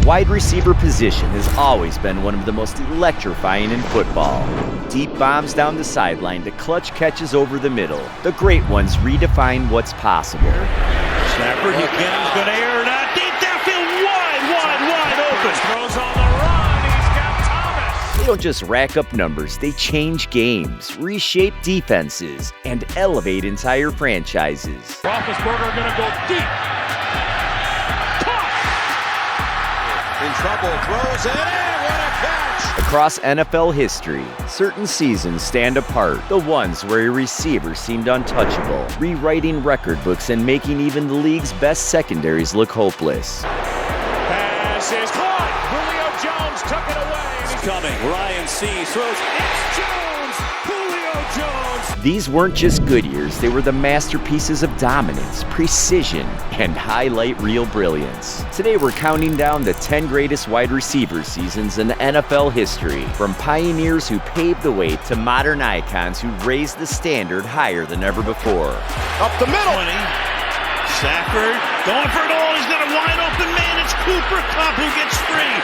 wide receiver position has always been one of the most electrifying in football. Deep bombs down the sideline to clutch catches over the middle. The great ones redefine what's possible. Stafford again is going to air it out deep downfield, wide open. Throws on the run. He's got Thomas. They don't just rack up numbers, they change games, reshape defenses, and elevate entire franchises. Roethlisberger going to go deep. In trouble, throws it in, what a catch! Across NFL history, certain seasons stand apart. The ones where a receiver seemed untouchable, rewriting record books and making even the league's best secondaries look hopeless. Pass is caught! Julio Jones took it away. It's coming, Ryan C. throws, it's Jones! Julio Jones! These weren't just good years, they were the masterpieces of dominance, precision, and highlight reel brilliance. Today we're counting down the 10 greatest wide receiver seasons in NFL history, from pioneers who paved the way to modern icons who raised the standard higher than ever before. Up the middle! 20. Stafford going for it all. He's got a wide open man. It's Kupp who gets free.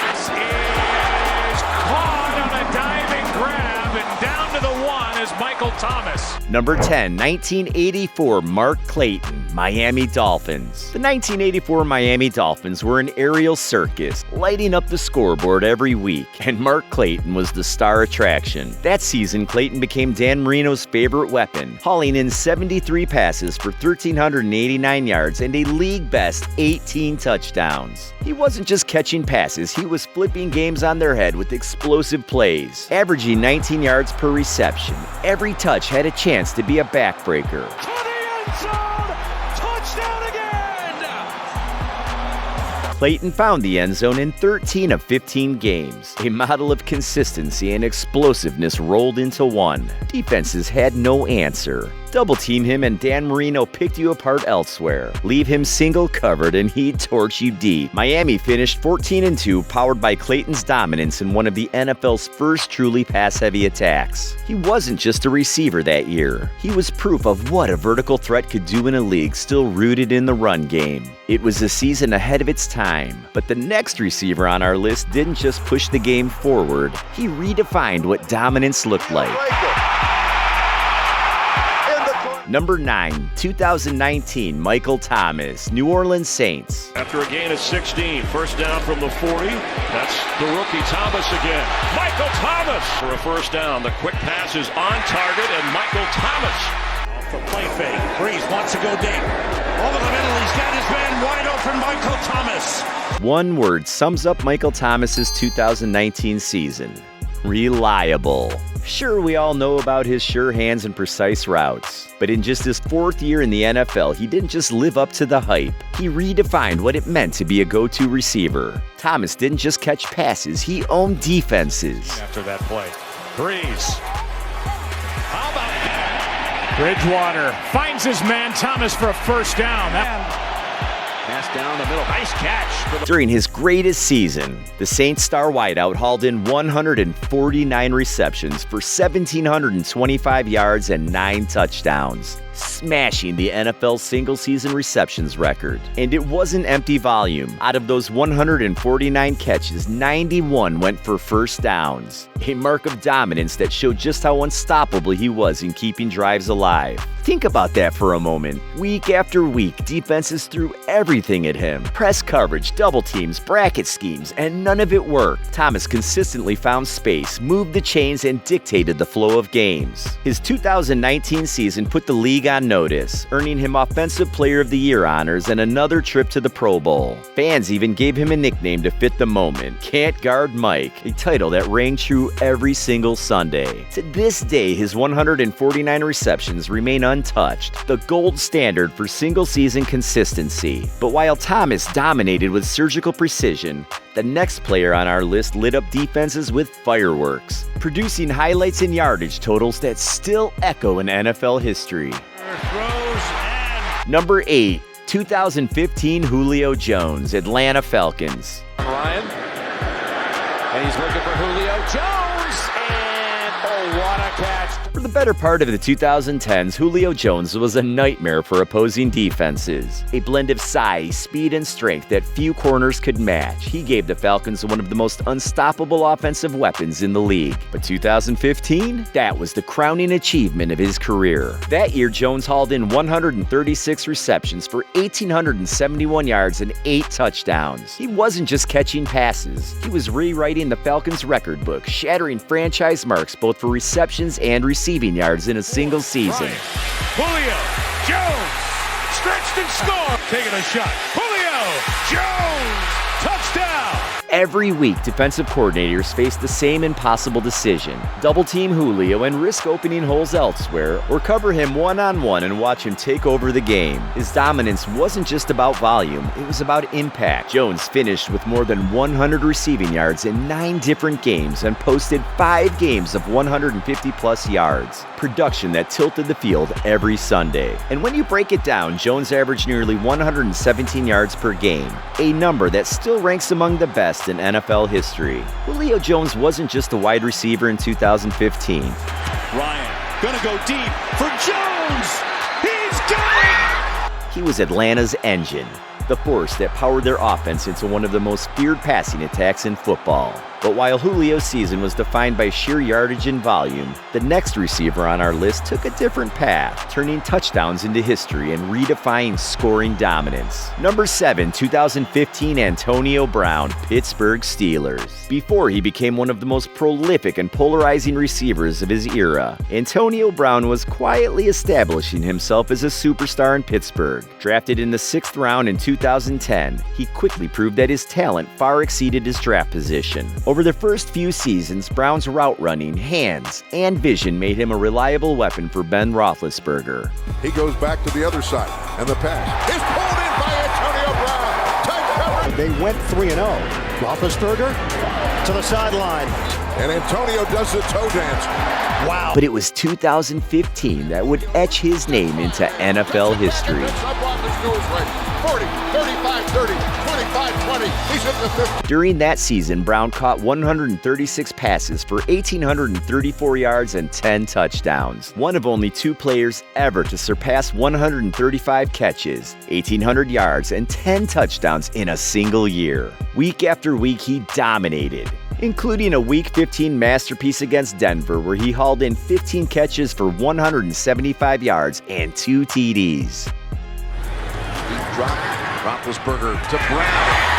Is caught on a diving grab, and down to the one is Michael Thomas. Number 10, 1984 Mark Clayton, Miami Dolphins. The 1984 Miami Dolphins were an aerial circus, lighting up the scoreboard every week, and Mark Clayton was the star attraction. That season, Clayton became Dan Marino's favorite weapon, hauling in 73 passes for 1,389 yards and a league-best 18 touchdowns. He wasn't just catching passes, he was flipping games on their head with explosive plays, averaging 19 yards per reception. Every touch had a chance to be a backbreaker. To the end zone! Touchdown again! Clayton found the end zone in 13 of 15 games. A model of consistency and explosiveness rolled into one. Defenses had no answer. Double team him and Dan Marino picked you apart elsewhere. Leave him single covered and he'd torch you deep. Miami finished 14-2, powered by Clayton's dominance in one of the NFL's first truly pass-heavy attacks. He wasn't just a receiver that year. He was proof of what a vertical threat could do in a league still rooted in the run game. It was a season ahead of its time, but the next receiver on our list didn't just push the game forward. He redefined what dominance looked like. Number 9, 2019, Michael Thomas, New Orleans Saints. After a gain of 16, first down from the 40. That's the rookie Thomas again. Michael Thomas for a first down. The quick pass is on target, and Michael Thomas. Off the play fake. Breeze wants to go deep. Over the middle, he's got his man wide open, Michael Thomas. One word sums up Michael Thomas's 2019 season: reliable. Sure, we all know about his sure hands and precise routes, but in just his 4th year in the NFL, he didn't just live up to the hype. He redefined what it meant to be a go-to receiver. Thomas didn't just catch passes, he owned defenses. After that play, Breeze. How about that? Bridgewater finds his man Thomas for a first down. Pass down the middle. Nice catch. During his greatest season, the Saints star wideout hauled in 149 receptions for 1,725 yards and 9 touchdowns, smashing the NFL single-season receptions record. And it wasn't empty volume. Out of those 149 catches, 91 went for first downs, a mark of dominance that showed just how unstoppable he was in keeping drives alive. Think about that for a moment. Week after week, defenses threw everything at him. Press coverage, double teams, bracket schemes, and none of it worked. Thomas consistently found space, moved the chains, and dictated the flow of games. His 2019 season put the league on notice, earning him Offensive Player of the Year honors and another trip to the Pro Bowl. Fans even gave him a nickname to fit the moment, Can't Guard Mike, a title that rang true every single Sunday. To this day, his 149 receptions remain untouched, the gold standard for single-season consistency. But while Thomas dominated with surgical precision, the next player on our list lit up defenses with fireworks, producing highlights and yardage totals that still echo in NFL history. Number 8, 2015 Julio Jones, Atlanta Falcons. Ryan, and he's looking for Julio Jones, and oh what a catch. For the better part of the 2010s, Julio Jones was a nightmare for opposing defenses. A blend of size, speed, and strength that few corners could match. He gave the Falcons one of the most unstoppable offensive weapons in the league. But 2015? That was the crowning achievement of his career. That year, Jones hauled in 136 receptions for 1,871 yards and 8 touchdowns. He wasn't just catching passes. He was rewriting the Falcons' record book, shattering franchise marks both for receptions and receiving yards in a single season. Julio Jones stretched and scored. Taking a shot. Julio Jones, touchdown. Every week, defensive coordinators face the same impossible decision: double-team Julio and risk opening holes elsewhere, or cover him one-on-one and watch him take over the game. His dominance wasn't just about volume, it was about impact. Jones finished with more than 100 receiving yards in 9 different games and posted 5 games of 150-plus yards. Production that tilted the field every Sunday. And when you break it down, Jones averaged nearly 117 yards per game, a number that still ranks among the best in NFL history. Julio Jones wasn't just a wide receiver in 2015. Ryan gonna go deep for Jones. He's got it! He was Atlanta's engine, the force that powered their offense into one of the most feared passing attacks in football. But while Julio's season was defined by sheer yardage and volume, the next receiver on our list took a different path, turning touchdowns into history and redefining scoring dominance. Number 7, 2015 Antonio Brown, Pittsburgh Steelers. Before he became one of the most prolific and polarizing receivers of his era, Antonio Brown was quietly establishing himself as a superstar in Pittsburgh. Drafted in the 6th round in 2010, he quickly proved that his talent far exceeded his draft position. Over the first few seasons, Brown's route running, hands, and vision made him a reliable weapon for Ben Roethlisberger. He goes back to the other side, and the pass is pulled in by Antonio Brown. Tight coverage. They went 3-0. Roethlisberger to the sideline. And Antonio does the toe dance. Wow. But it was 2015 that would etch his name into NFL history. 40, 35, 30, 25, 20. He's at the 50. During that season, Brown caught 136 passes for 1,834 yards and 10 touchdowns. One of only 2 players ever to surpass 135 catches, 1,800 yards, and 10 touchdowns in a single year. Week after week, he dominated, including a Week 15 masterpiece against Denver where he hauled in 15 catches for 175 yards and 2 TDs. Deep drop, Roethlisberger to Brown.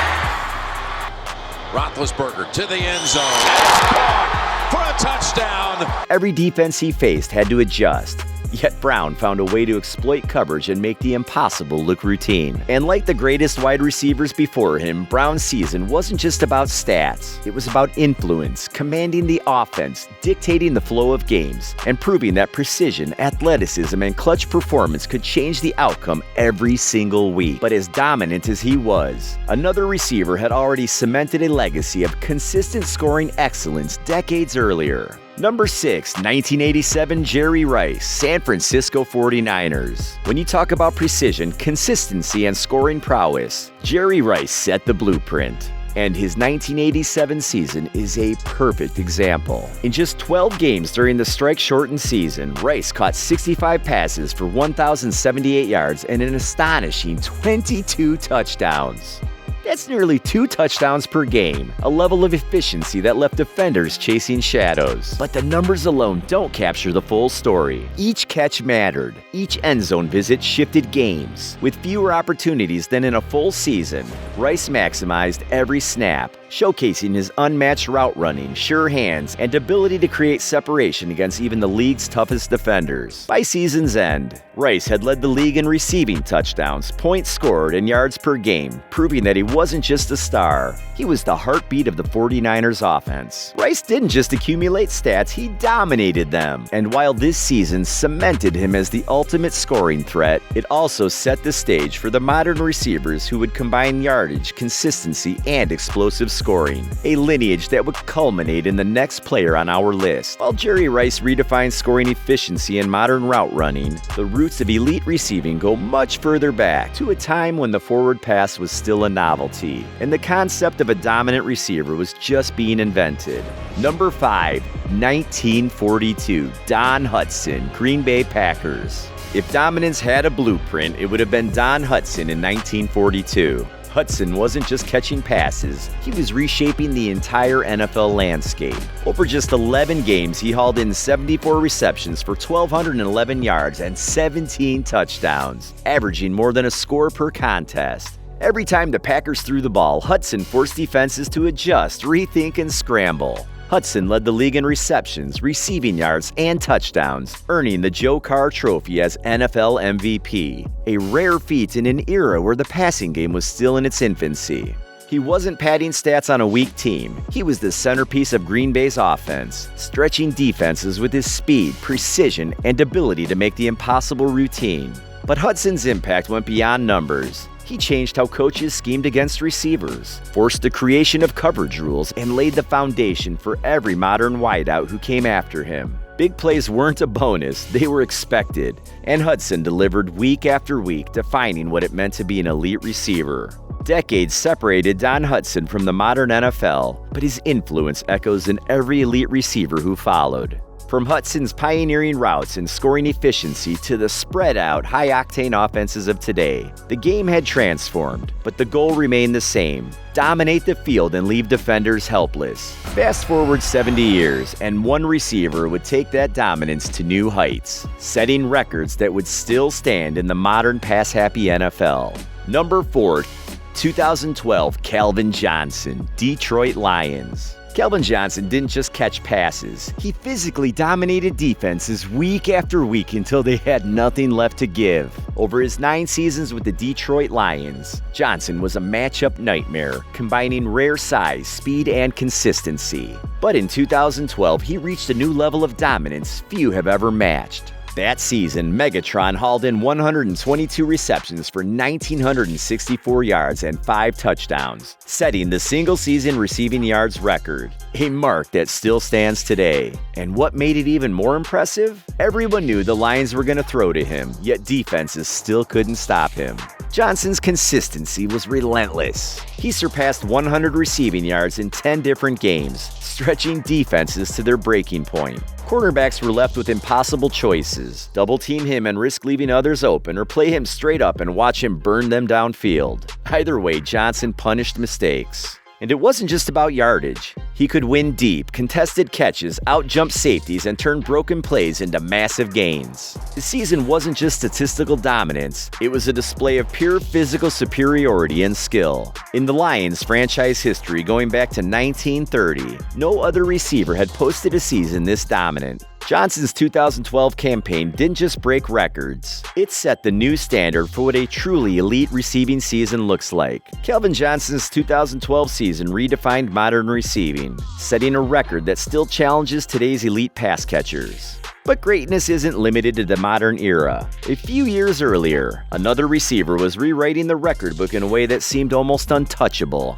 Roethlisberger to the end zone. And it's caught for a touchdown. Every defense he faced had to adjust. Yet Brown found a way to exploit coverage and make the impossible look routine. And like the greatest wide receivers before him, Brown's season wasn't just about stats. It was about influence, commanding the offense, dictating the flow of games, and proving that precision, athleticism, and clutch performance could change the outcome every single week. But as dominant as he was, another receiver had already cemented a legacy of consistent scoring excellence decades earlier. Number 6, 1987 Jerry Rice, San Francisco 49ers. When you talk about precision, consistency, and scoring prowess, Jerry Rice set the blueprint. And his 1987 season is a perfect example. In just 12 games during the strike-shortened season, Rice caught 65 passes for 1,078 yards and an astonishing 22 touchdowns. That's nearly 2 touchdowns per game, a level of efficiency that left defenders chasing shadows. But the numbers alone don't capture the full story. Each catch mattered. Each end zone visit shifted games. With fewer opportunities than in a full season, Rice maximized every snap, showcasing his unmatched route running, sure hands, and ability to create separation against even the league's toughest defenders. By season's end, Rice had led the league in receiving touchdowns, points scored, and yards per game, proving that he wasn't just a star. He was the heartbeat of the 49ers offense. Rice didn't just accumulate stats, he dominated them. And while this season cemented him as the ultimate scoring threat, it also set the stage for the modern receivers who would combine yardage, consistency, and explosive scoring, a lineage that would culminate in the next player on our list. While Jerry Rice redefined scoring efficiency and modern route running, the roots of elite receiving go much further back to a time when the forward pass was still a novelty, and the concept of a dominant receiver was just being invented. Number 5, 1942, Don Hutson, Green Bay Packers. If dominance had a blueprint, it would have been Don Hutson in 1942. Hutson wasn't just catching passes, he was reshaping the entire NFL landscape. Over just 11 games, he hauled in 74 receptions for 1,211 yards and 17 touchdowns, averaging more than a score per contest. Every time the Packers threw the ball, Hutson forced defenses to adjust, rethink, and scramble. Hutson led the league in receptions, receiving yards, and touchdowns, earning the Joe Carr Trophy as NFL MVP, a rare feat in an era where the passing game was still in its infancy. He wasn't padding stats on a weak team. He was the centerpiece of Green Bay's offense, stretching defenses with his speed, precision, and ability to make the impossible routine. But Hutson's impact went beyond numbers. He changed how coaches schemed against receivers, forced the creation of coverage rules, and laid the foundation for every modern wideout who came after him. Big plays weren't a bonus, they were expected, and Hutson delivered week after week, defining what it meant to be an elite receiver. Decades separated Don Hutson from the modern NFL, but his influence echoes in every elite receiver who followed. From Hutson's pioneering routes and scoring efficiency to the spread-out, high-octane offenses of today, the game had transformed, but the goal remained the same: dominate the field and leave defenders helpless. Fast forward 70 years, and one receiver would take that dominance to new heights, setting records that would still stand in the modern pass-happy NFL. Number 4, 2012 Calvin Johnson, Detroit Lions. Calvin Johnson didn't just catch passes. He physically dominated defenses week after week until they had nothing left to give. Over his 9 seasons with the Detroit Lions, Johnson was a matchup nightmare, combining rare size, speed, and consistency. But in 2012, he reached a new level of dominance few have ever matched. That season, Megatron hauled in 122 receptions for 1,964 yards and 5 touchdowns, setting the single-season receiving yards record, a mark that still stands today. And what made it even more impressive? Everyone knew the Lions were going to throw to him, yet defenses still couldn't stop him. Johnson's consistency was relentless. He surpassed 100 receiving yards in 10 different games, stretching defenses to their breaking point. Cornerbacks were left with impossible choices: double-team him and risk leaving others open, or play him straight up and watch him burn them downfield. Either way, Johnson punished mistakes. And it wasn't just about yardage. He could win deep, contested catches, out-jump safeties, and turn broken plays into massive gains. His season wasn't just statistical dominance, it was a display of pure physical superiority and skill. In the Lions' franchise history going back to 1930, no other receiver had posted a season this dominant. Johnson's 2012 campaign didn't just break records, it set the new standard for what a truly elite receiving season looks like. Calvin Johnson's 2012 season redefined modern receiving, setting a record that still challenges today's elite pass catchers. But greatness isn't limited to the modern era. A few years earlier, another receiver was rewriting the record book in a way that seemed almost untouchable.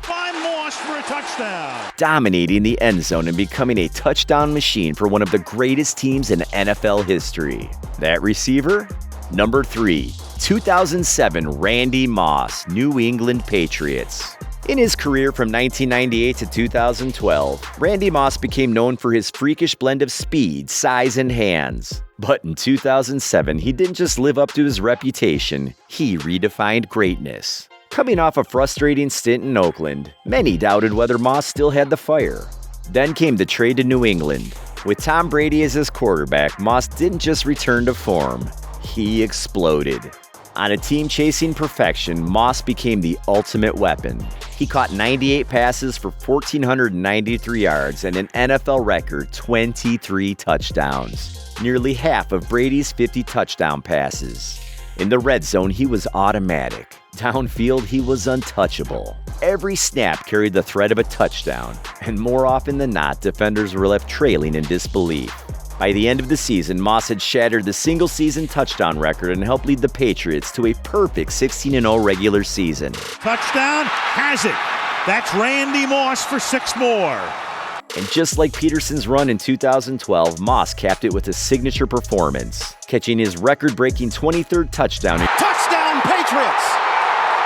For a touchdown. Dominating the end zone and becoming a touchdown machine for one of the greatest teams in NFL history. That receiver? Number 3, 2007 Randy Moss, New England Patriots. In his career from 1998 to 2012, Randy Moss became known for his freakish blend of speed, size, and hands. But in 2007, he didn't just live up to his reputation, he redefined greatness. Coming off a frustrating stint in Oakland, many doubted whether Moss still had the fire. Then came the trade to New England. With Tom Brady as his quarterback, Moss didn't just return to form, he exploded. On a team chasing perfection, Moss became the ultimate weapon. He caught 98 passes for 1,493 yards and an NFL record 23 touchdowns, nearly half of Brady's 50 touchdown passes. In the red zone, he was automatic. Downfield, he was untouchable. Every snap carried the threat of a touchdown, and more often than not, defenders were left trailing in disbelief. By the end of the season, Moss had shattered the single-season touchdown record and helped lead the Patriots to a perfect 16-0 regular season. Touchdown, has it. That's Randy Moss for 6 more. And just like Peterson's run in 2012, Moss capped it with a signature performance, catching his record-breaking 23rd touchdown. Touchdown, Patriots!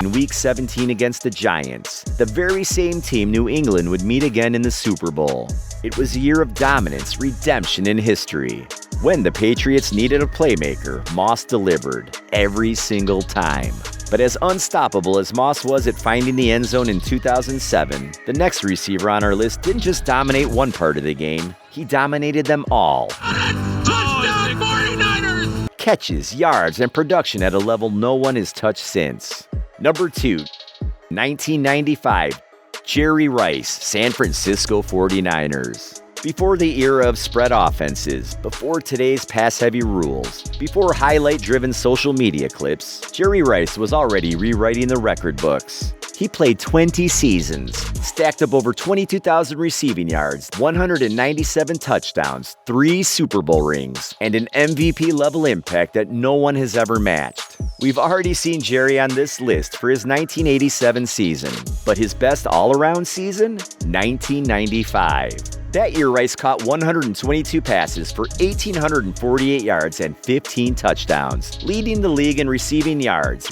In Week 17 against the Giants, the very same team New England would meet again in the Super Bowl. It was a year of dominance, redemption, and history. When the Patriots needed a playmaker, Moss delivered every single time. But as unstoppable as Moss was at finding the end zone in 2007, the next receiver on our list didn't just dominate one part of the game, he dominated them all. Touchdown 49ers! Catches, yards, and production at a level no one has touched since. Number 2, 1995, Jerry Rice, San Francisco 49ers. Before the era of spread offenses, before today's pass-heavy rules, before highlight-driven social media clips, Jerry Rice was already rewriting the record books. He played 20 seasons, stacked up over 22,000 receiving yards, 197 touchdowns, 3 Super Bowl rings, and an MVP-level impact that no one has ever matched. We've already seen Jerry on this list for his 1987 season, but his best all-around season? 1995. That year, Rice caught 122 passes for 1,848 yards and 15 touchdowns, leading the league in receiving yards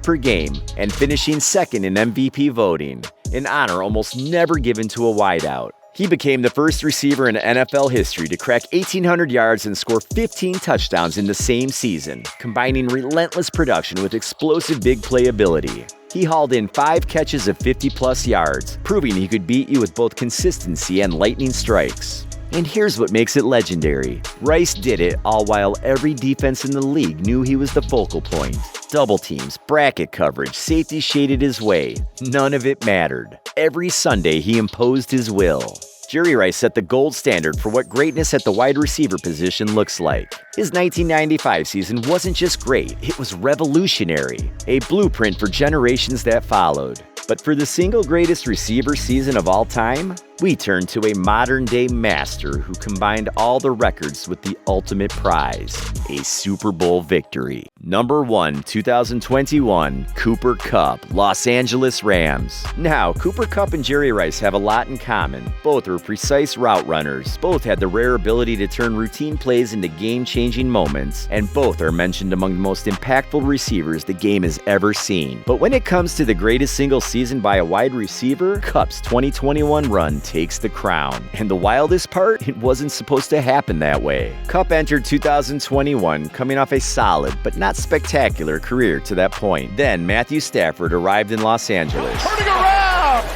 per game, and finishing second in MVP voting, an honor almost never given to a wideout. He became the first receiver in NFL history to crack 1,800 yards and score 15 touchdowns in the same season, combining relentless production with explosive big play ability. He hauled in 5 catches of 50-plus yards, proving he could beat you with both consistency and lightning strikes. And here's what makes it legendary. Rice did it all while every defense in the league knew he was the focal point. Double teams, bracket coverage, safety shaded his way. None of it mattered. Every Sunday, he imposed his will. Jerry Rice set the gold standard for what greatness at the wide receiver position looks like. His 1995 season wasn't just great, it was revolutionary, a blueprint for generations that followed. But for the single greatest receiver season of all time, we turn to a modern-day master who combined all the records with the ultimate prize, a Super Bowl victory. Number 1, 2021, Cooper Kupp, Los Angeles Rams. Now, Cooper Kupp and Jerry Rice have a lot in common. Both were precise route runners, both had the rare ability to turn routine plays into game-changing moments, and both are mentioned among the most impactful receivers the game has ever seen. But when it comes to the greatest single season by a wide receiver, Kupp's 2021 run takes the crown. And the wildest part, it wasn't supposed to happen that way. Kupp entered 2021 coming off a solid but not spectacular career to that point. Then Matthew Stafford arrived in Los Angeles. Turning around!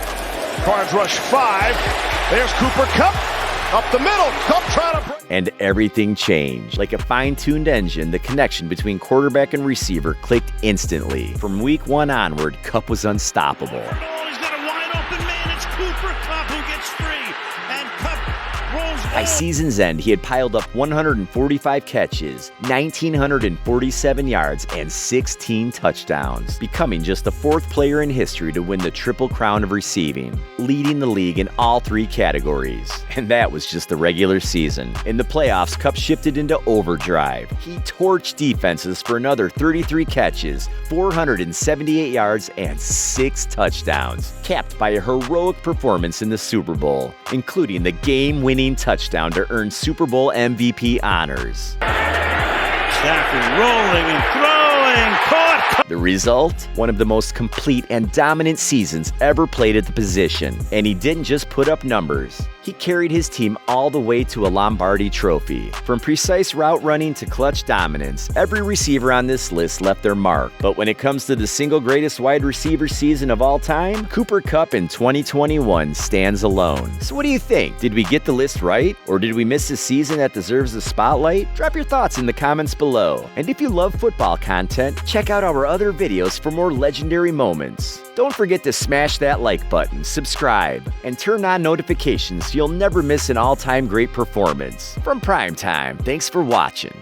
Cards rush 5. There's Cooper Kupp. Up the middle. Kupp trying to... And everything changed. Like a fine-tuned engine, the connection between quarterback and receiver clicked instantly. From week 1 onward, Kupp was unstoppable. He's got a wide open man. It's Cooper Kupp who gets free. And Kupp rolls By season's end, he had piled up 145 catches, 1,947 yards, and 16 touchdowns, becoming just the 4th player in history to win the Triple Crown of receiving, leading the league in all 3 categories. And that was just the regular season. In the playoffs, Kupp shifted into overdrive. He torched defenses for another 33 catches, 478 yards, and 6 touchdowns, capped by a heroic performance in the Super Bowl, including the game-winning touchdown to earn Super Bowl MVP honors. Stafford rolling and throwing, caught. The result? One of the most complete and dominant seasons ever played at the position. And he didn't just put up numbers. He carried his team all the way to a Lombardi trophy. From precise route running to clutch dominance, every receiver on this list left their mark. But when it comes to the single greatest wide receiver season of all time, Cooper Kupp in 2021 stands alone. So what do you think? Did we get the list right? Or did we miss a season that deserves the spotlight? Drop your thoughts in the comments below. And if you love football content, check out our other videos for more legendary moments. Don't forget to smash that like button, subscribe, and turn on notifications so you'll never miss an all-time great performance. From Primetime, thanks for watching.